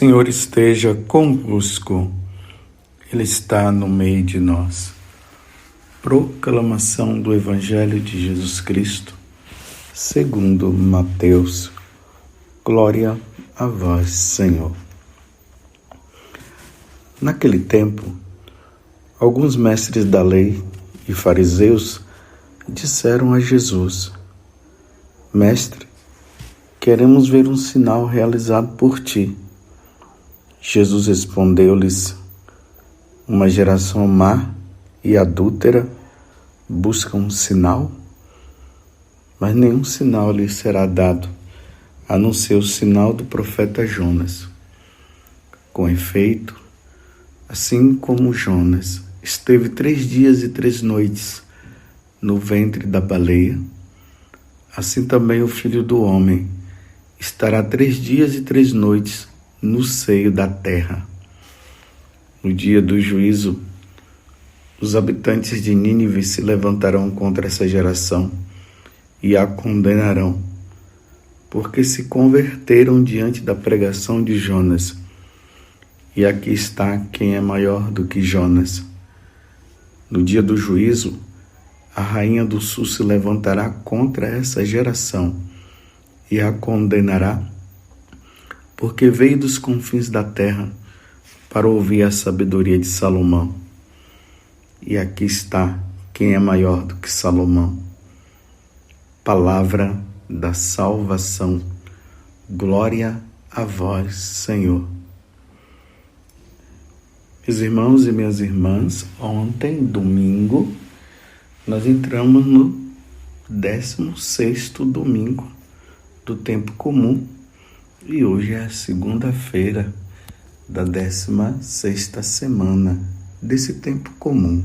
Senhor esteja convosco, Ele está no meio de nós. Proclamação do Evangelho de Jesus Cristo, segundo Mateus. Glória a vós, Senhor. Naquele tempo, alguns mestres da lei e fariseus disseram a Jesus: Mestre, queremos ver um sinal realizado por ti. Jesus respondeu-lhes: Uma geração má e adúltera busca um sinal, mas nenhum sinal lhe será dado, a não ser o sinal do profeta Jonas. Com efeito, assim como Jonas esteve 3 dias e 3 noites no ventre da baleia, assim também o Filho do Homem estará 3 dias e 3 noites no seio da terra. No dia do juízo, os habitantes de Nínive se levantarão contra essa geração e a condenarão, porque se converteram diante da pregação de Jonas. E aqui está quem é maior do que Jonas. No dia do juízo, a rainha do sul se levantará contra essa geração e a condenará, porque veio dos confins da terra para ouvir a sabedoria de Salomão. E aqui está quem é maior do que Salomão. Palavra da salvação. Glória a vós, Senhor. Meus irmãos e minhas irmãs, ontem, domingo, nós entramos no 16º domingo do tempo comum. E hoje é a segunda-feira da 16ª semana desse tempo comum.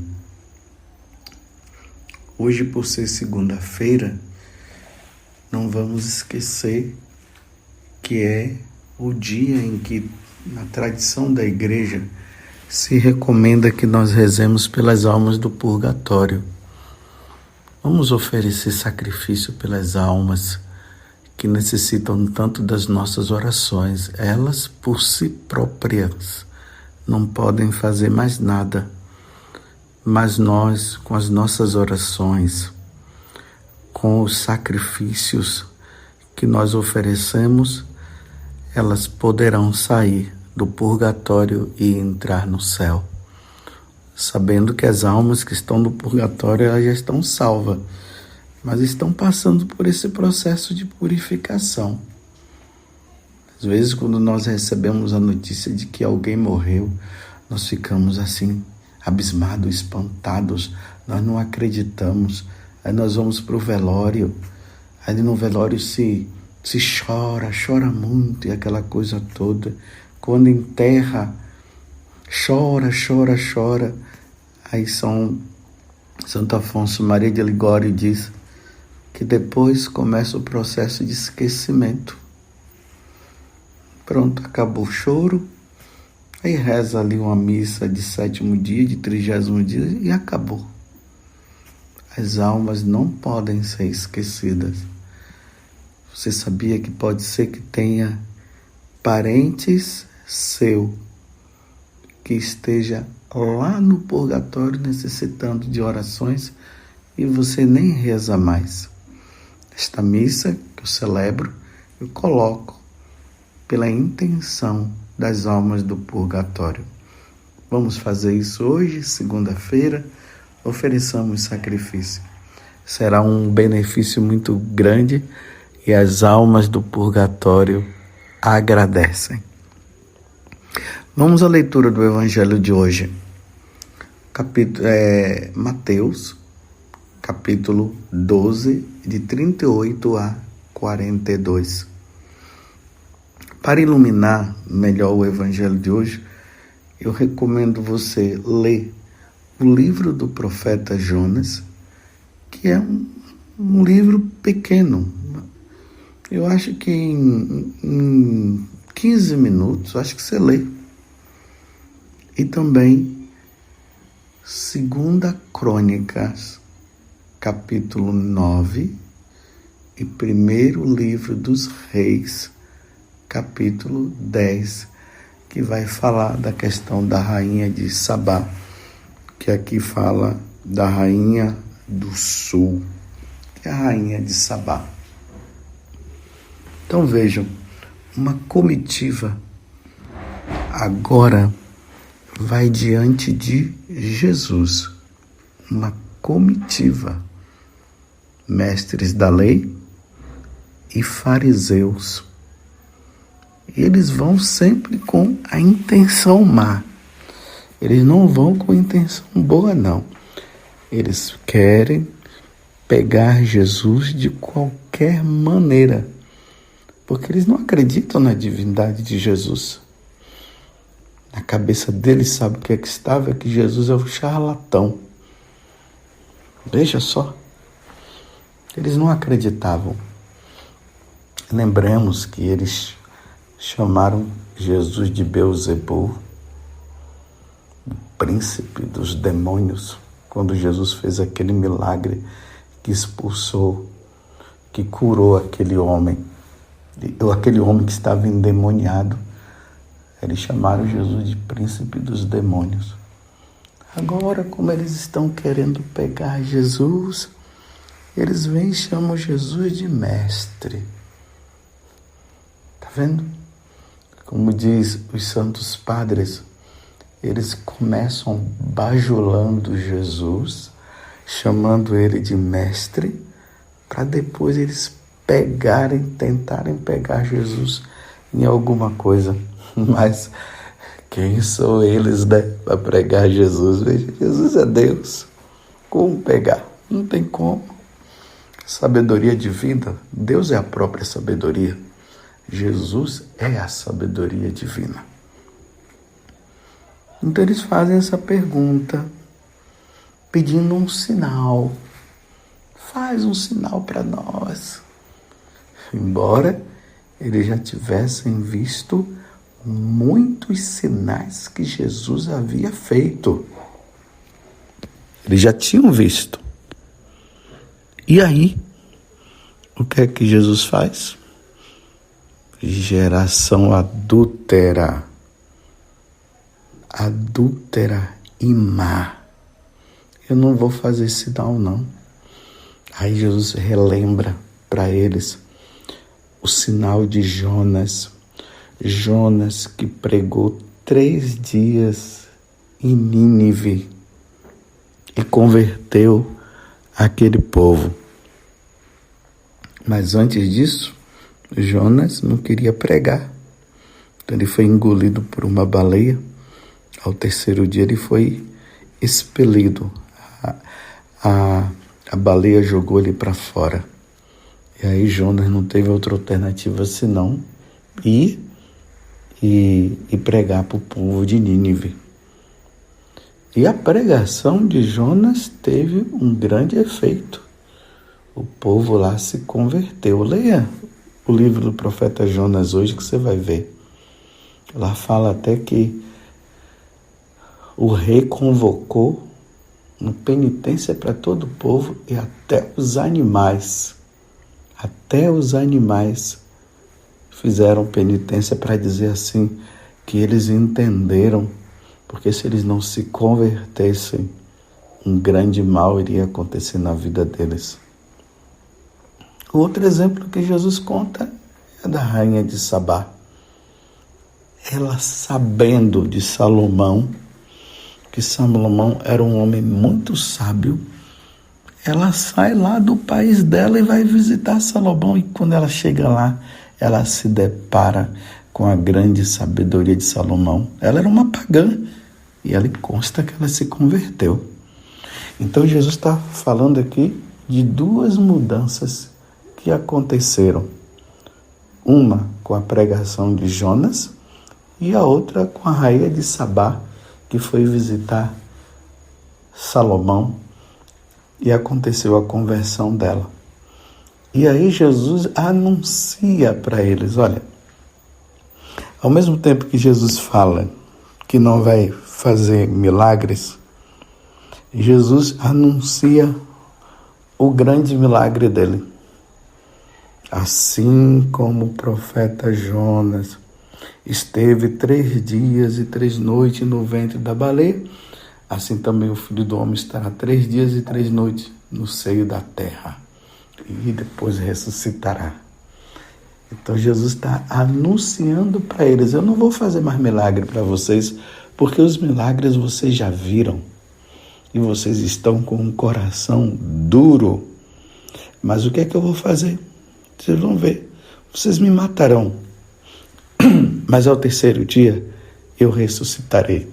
Hoje, por ser segunda-feira, não vamos esquecer que é o dia em que, na tradição da igreja, se recomenda que nós rezemos pelas almas do purgatório. Vamos oferecer sacrifício pelas almas que necessitam tanto das nossas orações. Elas, por si próprias, não podem fazer mais nada. Mas nós, com as nossas orações, com os sacrifícios que nós oferecemos, elas poderão sair do purgatório e entrar no céu. Sabendo que as almas que estão no purgatório, elas já estão salvas, mas estão passando por esse processo de purificação. Às vezes, quando nós recebemos a notícia de que alguém morreu, nós ficamos assim, abismados, espantados, nós não acreditamos. Aí nós vamos para o velório, aí no velório se chora muito e aquela coisa toda. Quando enterra, chora. Aí Santo Afonso Maria de Ligório diz que depois começa o processo de esquecimento. Pronto, acabou o choro, aí reza ali uma missa de 7º dia, de 30º dia e acabou. As almas não podem ser esquecidas. Você sabia que pode ser que tenha parentes seu que esteja lá no purgatório necessitando de orações e você nem reza mais? Esta missa que eu celebro, eu coloco pela intenção das almas do purgatório. Vamos fazer isso hoje, segunda-feira, ofereçamos sacrifício. Será um benefício muito grande e as almas do purgatório agradecem. Vamos à leitura do Evangelho de hoje. Mateus, capítulo 12, de 38 a 42. Para iluminar melhor o Evangelho de hoje, eu recomendo você ler o livro do profeta Jonas, que é um livro pequeno. Eu acho que em 15 minutos, acho que você lê. E também 2 Crônicas, capítulo 9, e 1º livro dos Reis, capítulo 10. que vai falar da questão da rainha de Sabá, que aqui fala da rainha do sul, que é a rainha de Sabá. Então vejam, uma comitiva agora vai diante de Jesus, uma comitiva, mestres da lei e fariseus. Eles vão sempre com a intenção má. Eles não vão com intenção boa, não. Eles querem pegar Jesus de qualquer maneira, porque eles não acreditam na divindade de Jesus. Na cabeça deles, sabe o que é que estava? É que Jesus é o charlatão. Veja só. Eles não acreditavam. Lembramos que eles chamaram Jesus de Beelzebul, o príncipe dos demônios, quando Jesus fez aquele milagre que expulsou, que curou aquele homem que estava endemoniado. Eles chamaram Jesus de príncipe dos demônios. Agora, como eles estão querendo pegar Jesus, eles vêm e chamam Jesus de mestre. Tá vendo? Como diz os santos padres, eles começam bajulando Jesus, chamando ele de mestre, para depois eles tentarem pegar Jesus em alguma coisa. Mas quem são eles, né, para pregar Jesus? Veja, Jesus é Deus. Como pegar? Não tem como. Sabedoria divina, Deus é a própria sabedoria. Jesus é a sabedoria divina. Então eles fazem essa pergunta, pedindo um sinal. Faz um sinal para nós. Embora eles já tivessem visto muitos sinais que Jesus havia feito. Eles já tinham visto. E aí, o que é que Jesus faz? Geração adúltera e má. Eu não vou fazer sinal, não. Aí Jesus relembra para eles o sinal de Jonas. Jonas que pregou 3 dias em Nínive e converteu aquele povo. Mas antes disso, Jonas não queria pregar. Então ele foi engolido por uma baleia. Ao 3º dia ele foi expelido. A baleia jogou ele para fora. E aí Jonas não teve outra alternativa senão ir e pregar para o povo de Nínive. E a pregação de Jonas teve um grande efeito. O povo lá se converteu. Leia o livro do profeta Jonas hoje que você vai ver. Lá fala até que o rei convocou uma penitência para todo o povo e até os animais. Até os animais fizeram penitência para dizer assim, que eles entenderam, porque se eles não se convertessem, um grande mal iria acontecer na vida deles. Outro exemplo que Jesus conta é da rainha de Sabá. Ela, sabendo de Salomão, que Salomão era um homem muito sábio, ela sai lá do país dela e vai visitar Salomão. E quando ela chega lá, ela se depara com a grande sabedoria de Salomão. Ela era uma pagã e ela consta que ela se converteu. Então Jesus está falando aqui de 2 mudanças que aconteceram. Uma com a pregação de Jonas e a outra com a rainha de Sabá, que foi visitar Salomão e aconteceu a conversão dela. E aí Jesus anuncia para eles, olha, ao mesmo tempo que Jesus fala que não vai fazer milagres, Jesus anuncia o grande milagre dele. Assim como o profeta Jonas Esteve 3 dias e 3 noites no ventre da baleia, assim também o Filho do Homem estará 3 dias e 3 noites no seio da terra, e depois ressuscitará. Então Jesus está anunciando para eles: eu não vou fazer mais milagre para vocês, porque os milagres vocês já viram, e vocês estão com um coração duro. Mas o que é que eu vou fazer? Vocês vão ver. Vocês me matarão, mas ao terceiro dia eu ressuscitarei.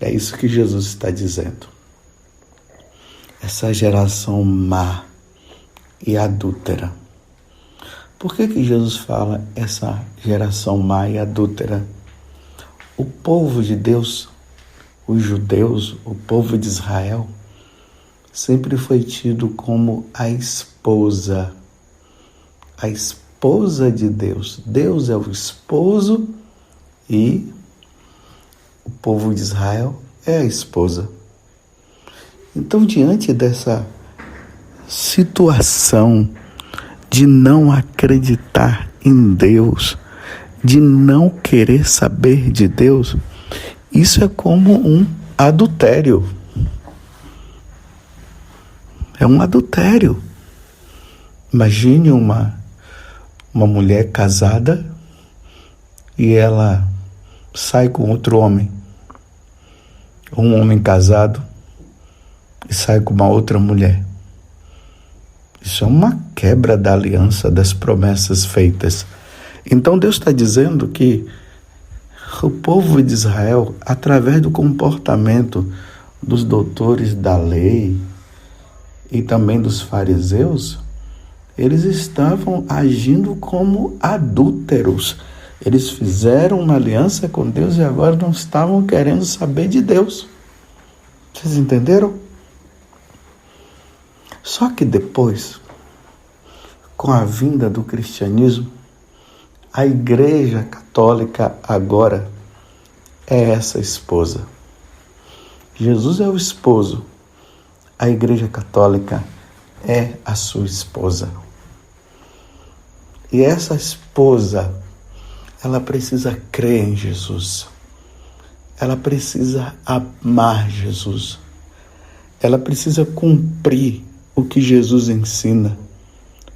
É isso que Jesus está dizendo. Essa geração má e adúltera. Por que Jesus fala essa geração má e adúltera? O povo de Deus, os judeus, o povo de Israel, sempre foi tido como a esposa de Deus. Deus é o esposo e o povo de Israel é a esposa. Então, diante dessa situação de não acreditar em Deus, de não querer saber de Deus, isso é como um adultério. É um adultério. Imagine uma mulher casada e ela sai com outro homem. Um homem casado e sai com uma outra mulher. Isso é uma quebra da aliança, das promessas feitas. Então Deus está dizendo que o povo de Israel, através do comportamento dos doutores da lei e também dos fariseus, eles estavam agindo como adúlteros. Eles fizeram uma aliança com Deus e agora não estavam querendo saber de Deus. Vocês entenderam? Só que depois, com a vinda do cristianismo, a Igreja Católica agora é essa esposa. Jesus é o esposo. A Igreja Católica é a sua esposa. E essa esposa, ela precisa crer em Jesus. Ela precisa amar Jesus. Ela precisa cumprir o que Jesus ensina.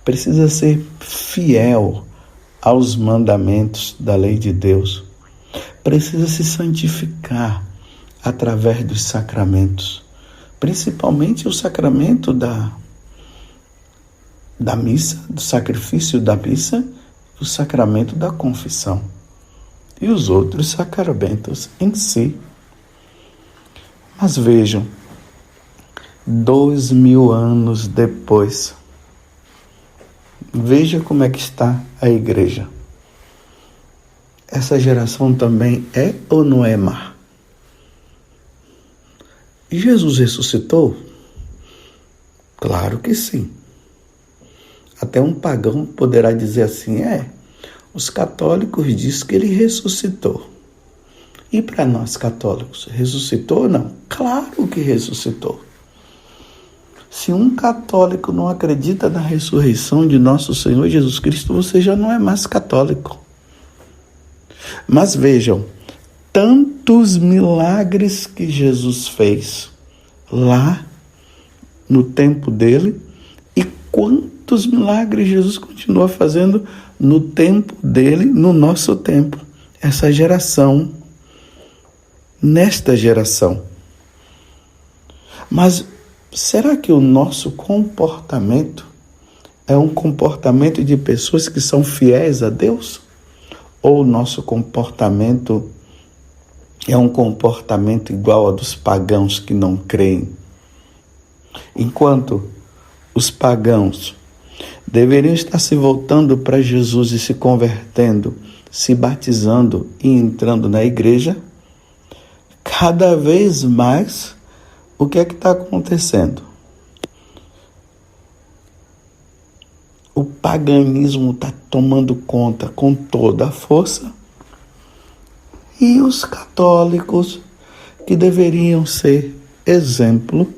Precisa ser fiel aos mandamentos da lei de Deus. Precisa se santificar através dos sacramentos. Principalmente o sacramento da missa, do sacrifício da missa, o sacramento da confissão e os outros sacramentos em si. Mas vejam, 2000 anos depois, veja como é que está a igreja. Essa geração também é ou não é má? Jesus ressuscitou? Claro que sim. Até um pagão poderá dizer assim: os católicos dizem que ele ressuscitou. E para nós católicos, ressuscitou ou não? Claro que ressuscitou. Se um católico não acredita na ressurreição de nosso Senhor Jesus Cristo, você já não é mais católico. Mas vejam, tantos milagres que Jesus fez lá no tempo dele e quantos milagres Jesus continua fazendo no tempo dele, no nosso tempo. Essa geração, nesta geração. Mas será que o nosso comportamento é um comportamento de pessoas que são fiéis a Deus? Ou o nosso comportamento é um comportamento igual ao dos pagãos que não creem? Enquanto os pagãos deveriam estar se voltando para Jesus e se convertendo, se batizando e entrando na igreja, cada vez mais, o que é que está acontecendo? O paganismo está tomando conta com toda a força e os católicos, que deveriam ser exemplo,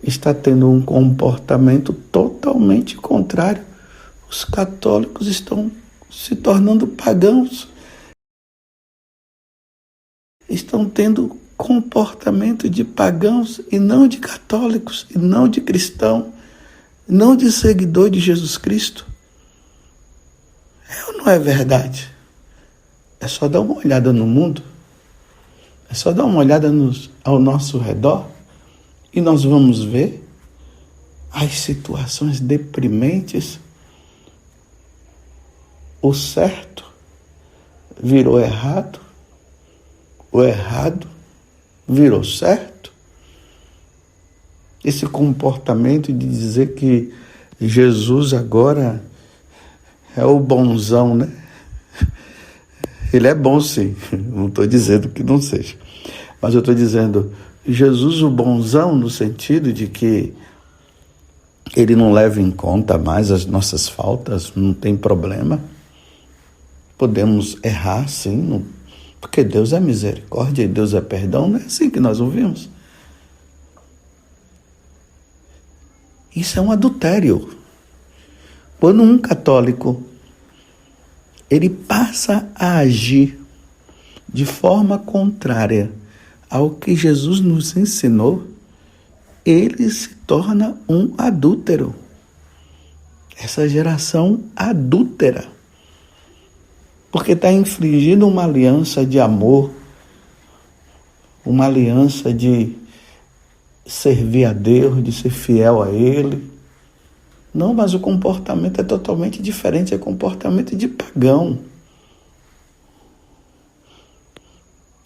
está tendo um comportamento totalmente contrário. Os católicos estão se tornando pagãos. Estão tendo comportamento de pagãos e não de católicos, e não de cristão, não de seguidor de Jesus Cristo. É ou não é verdade? É só dar uma olhada no mundo, é só dar uma olhada ao nosso redor e nós vamos ver as situações deprimentes. O certo virou errado, o errado virou certo. Esse comportamento de dizer que Jesus agora é o bonzão, né? Ele é bom sim, não estou dizendo que não seja. Mas eu estou dizendo, Jesus o bonzão no sentido de que ele não leva em conta mais as nossas faltas, não tem problema. Podemos errar sim, porque Deus é misericórdia e Deus é perdão, não é assim que nós ouvimos. Isso é um adultério. Quando um católico ele passa a agir de forma contrária ao que Jesus nos ensinou, ele se torna um adúltero. Essa geração adúltera. Porque está infringindo uma aliança de amor, uma aliança de servir a Deus, de ser fiel a Ele. Não, mas o comportamento é totalmente diferente, é comportamento de pagão.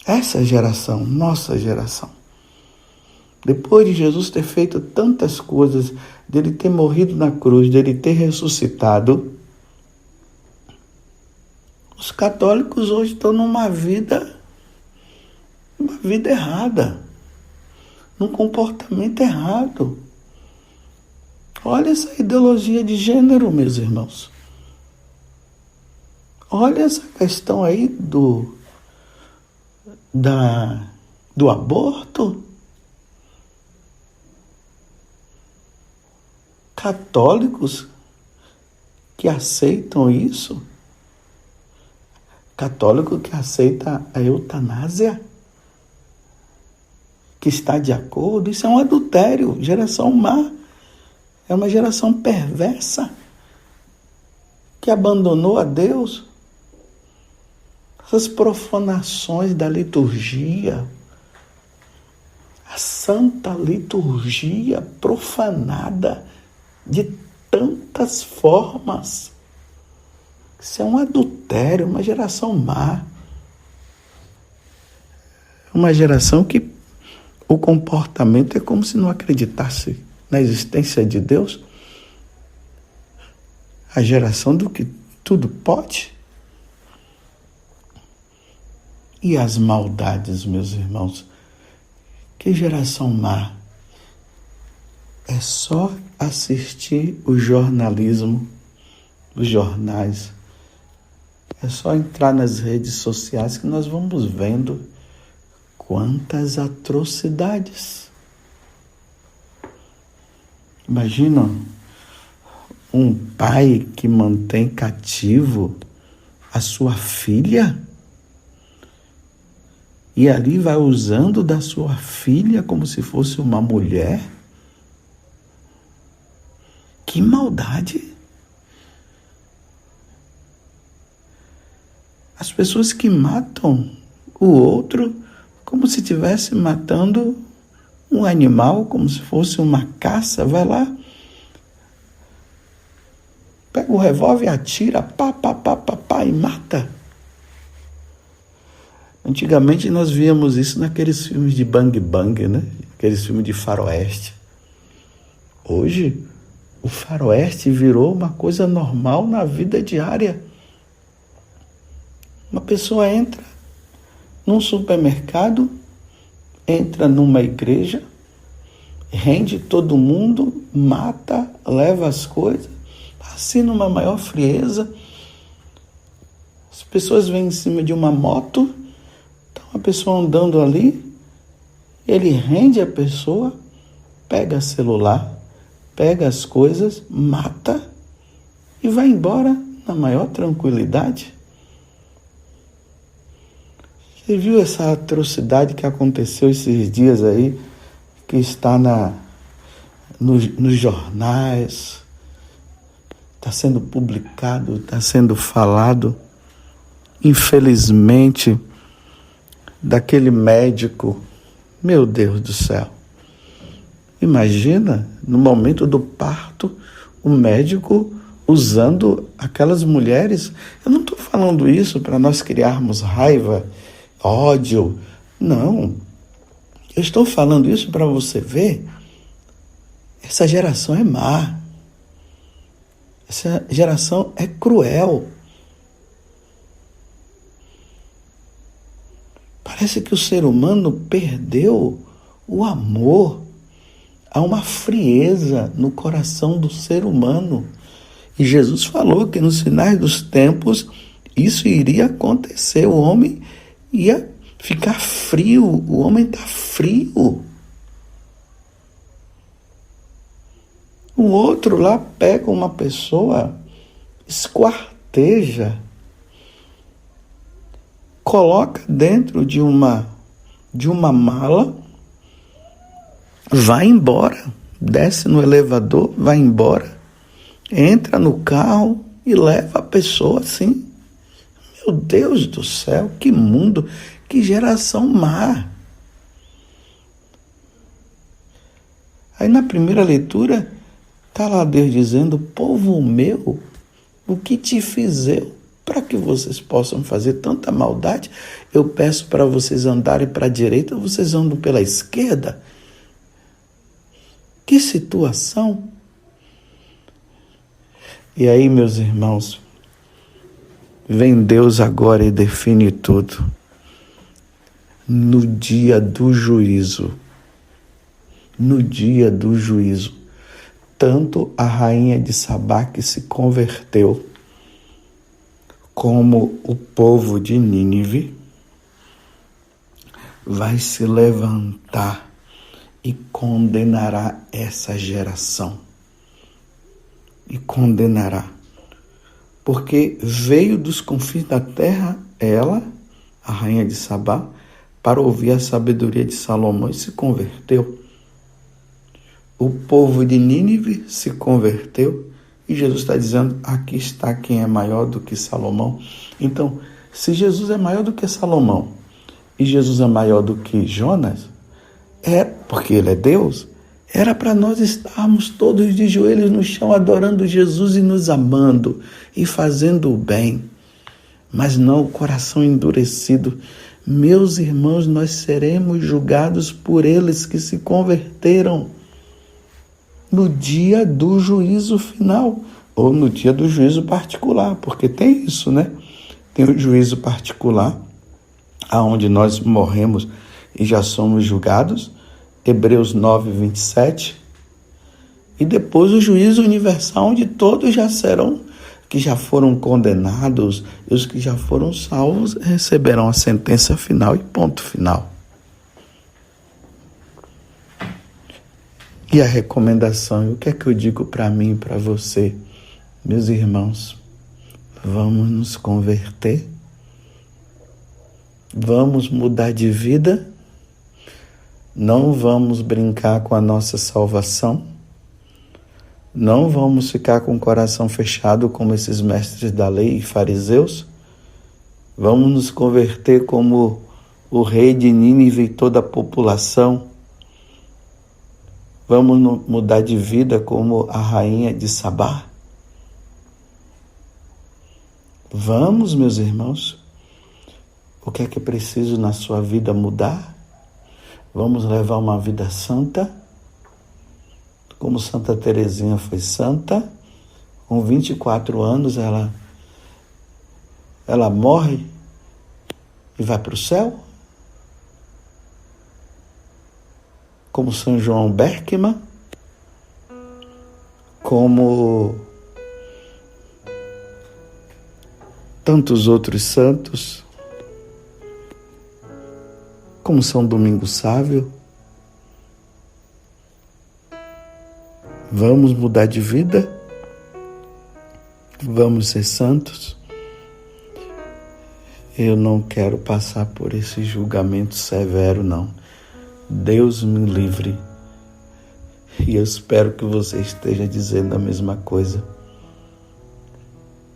Essa geração, nossa geração, depois de Jesus ter feito tantas coisas, dele ter morrido na cruz, dele ter ressuscitado, os católicos hoje estão numa vida errada, num comportamento errado. Olha essa ideologia de gênero, meus irmãos. Olha essa questão aí do aborto. Católicos que aceitam isso. Católico que aceita a eutanásia, que está de acordo. Isso é um adultério, geração má. É uma geração perversa que abandonou a Deus. Essas profanações da liturgia, a santa liturgia profanada de tantas formas. Isso é um adultério, uma geração má. Uma geração que o comportamento é como se não acreditasse na existência de Deus. A geração do que tudo pode. E as maldades, meus irmãos. Que geração má. É só assistir o jornalismo, os jornais. É só entrar nas redes sociais que nós vamos vendo quantas atrocidades. Imagina um pai que mantém cativo a sua filha e ali vai usando da sua filha como se fosse uma mulher. Que maldade! As pessoas que matam o outro como se estivesse matando um animal, como se fosse uma caça, vai lá, pega o revólver e atira, pá, e mata. Antigamente nós víamos isso naqueles filmes de bang bang, né? Aqueles filmes de faroeste. Hoje, o faroeste virou uma coisa normal na vida diária. Uma pessoa entra num supermercado, entra numa igreja, rende todo mundo, mata, leva as coisas, assim numa maior frieza. As pessoas vêm em cima de uma moto, tá uma pessoa andando ali, ele rende a pessoa, pega celular, pega as coisas, mata e vai embora, na maior tranquilidade. Você viu essa atrocidade que aconteceu esses dias aí, que está nos jornais, está sendo publicado, está sendo falado, infelizmente, daquele médico. Meu Deus do céu. Imagina, no momento do parto, o médico usando aquelas mulheres. Eu não estou falando isso para nós criarmos raiva, ódio. Não. Eu estou falando isso para você ver. Essa geração é má. Essa geração é cruel. Parece que o ser humano perdeu o amor. Há uma frieza no coração do ser humano. E Jesus falou que nos finais dos tempos isso iria acontecer. O homem ia ficar frio. O homem está frio. Um outro lá pega uma pessoa, esquarteja, coloca dentro de uma mala, vai embora, desce no elevador, vai embora, entra no carro e leva a pessoa assim. Meu Deus do céu, que mundo, que geração má. Aí na primeira leitura, está lá Deus dizendo: povo meu, o que te fiz eu para que vocês possam fazer tanta maldade? Eu peço para vocês andarem para a direita, vocês andam pela esquerda. Que situação! E aí, meus irmãos, vem Deus agora e define tudo. No dia do juízo, tanto a rainha de Sabá, que se converteu, como o povo de Nínive vai se levantar e condenará essa geração. E condenará. Porque veio dos confins da terra ela, a rainha de Sabá, para ouvir a sabedoria de Salomão e se converteu. O povo de Nínive se converteu e Jesus está dizendo: aqui está quem é maior do que Salomão. Então, se Jesus é maior do que Salomão e Jesus é maior do que Jonas, porque ele é Deus, era para nós estarmos todos de joelhos no chão adorando Jesus e nos amando e fazendo o bem. Mas não, o coração endurecido. Meus irmãos, nós seremos julgados por eles que se converteram no dia do juízo final, ou no dia do juízo particular, porque tem isso, né? Tem o juízo particular, aonde nós morremos e já somos julgados, Hebreus 9, 27, e depois o juízo universal, onde todos já serão, que já foram condenados, e os que já foram salvos receberão a sentença final e ponto final. E a recomendação, o que é que eu digo para mim e para você? Meus irmãos, vamos nos converter? Vamos mudar de vida? Não vamos brincar com a nossa salvação? Não vamos ficar com o coração fechado como esses mestres da lei e fariseus? Vamos nos converter como o rei de Nínive e toda a população? Vamos mudar de vida como a rainha de Sabá? Vamos, meus irmãos. O que é que é preciso na sua vida mudar? Vamos levar uma vida santa? Como Santa Teresinha foi santa, com 24 anos ela morre e vai para o céu? Como São João Berckmann, como tantos outros santos, como São Domingos Sávio. Vamos mudar de vida? Vamos ser santos? Eu não quero passar por esse julgamento severo, não. Deus me livre. E eu espero que você esteja dizendo a mesma coisa.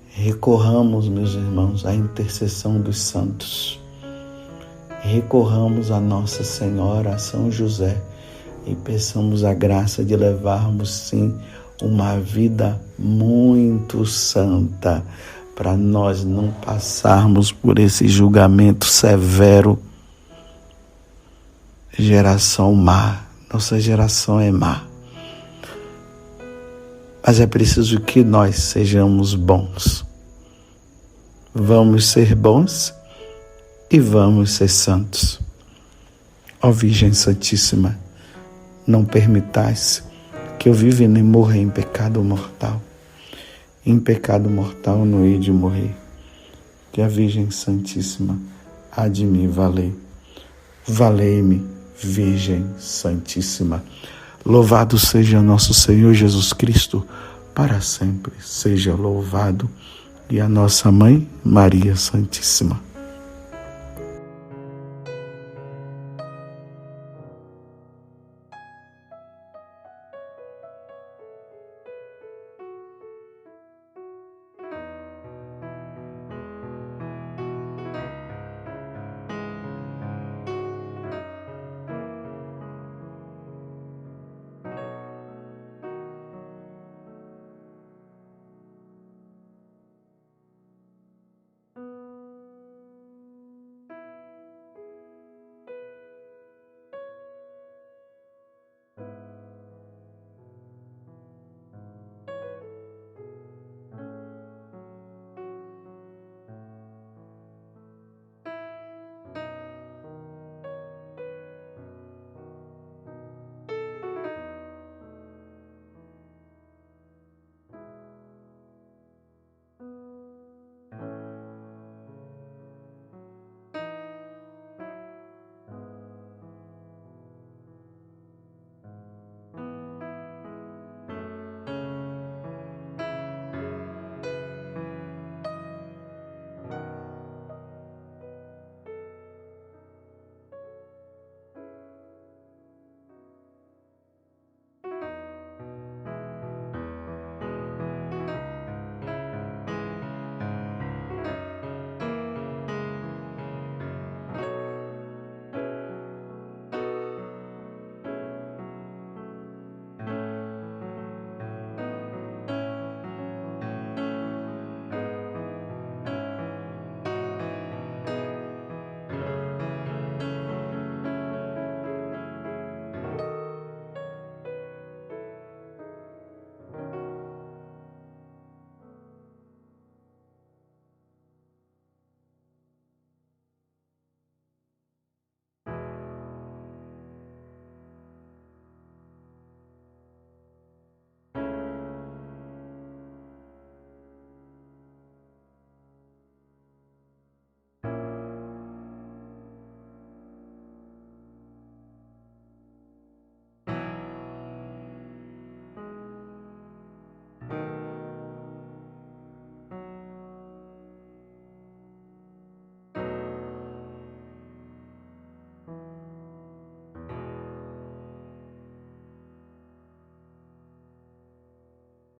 Recorramos, meus irmãos, à intercessão dos santos. Recorramos a Nossa Senhora, a São José, e peçamos a graça de levarmos, sim, uma vida muito santa, para nós não passarmos por esse julgamento severo. Geração má, nossa geração é má. Mas é preciso que nós sejamos bons. Vamos ser bons e vamos ser santos. Ó Virgem Santíssima, não permitais que eu viva e nem morra em pecado mortal. Em pecado mortal não hei de morrer. Que a Virgem Santíssima há de me valer. Valei-me, Virgem Santíssima. Louvado seja nosso Senhor Jesus Cristo, para sempre seja louvado, e a nossa Mãe, Maria Santíssima.